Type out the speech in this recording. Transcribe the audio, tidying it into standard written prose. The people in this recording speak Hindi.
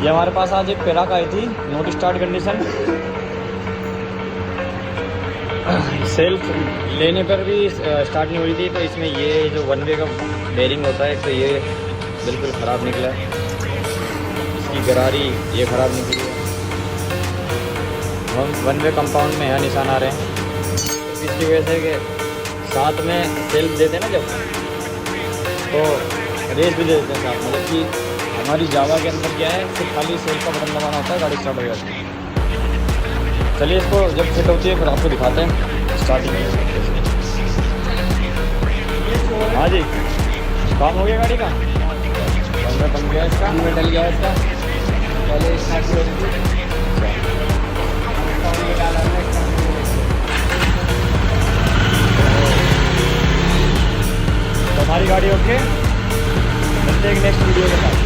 ये हमारे पास आज एक पेराक आई थी, नॉट स्टार्ट कंडीशन। सेल्फ लेने पर भी स्टार्ट नहीं हो रही थी, तो इसमें ये जो वन वे का बेरिंग होता है तो ये बिल्कुल ख़राब निकला है। इसकी गरारी ये ख़राब निकली है। हम वन वे कंपाउंड में यहाँ निशान आ रहे हैं, इसकी वजह से कि साथ में सेल्फ देते हैं ना जब, तो रेस भी दे देते हैं साथ में। जबकि हमारी जावा के अंदर क्या है, सिर्फ खाली सेल्फ का बटन दबाना होता है, गाड़ी स्टार्ट हो जाती है। चलिए इसको जब फिट होती है फिर आपको दिखाते हैं स्टार्टिंग में। हाँ जी, काम हो गया गाड़ी का, बंदा बन गया इसका, में डल गया इसका, पहले स्टार्ट हो रही थी। तो हमारी गाड़ी ओके, मिलते हैं नेक्स्ट वीडियो के साथ।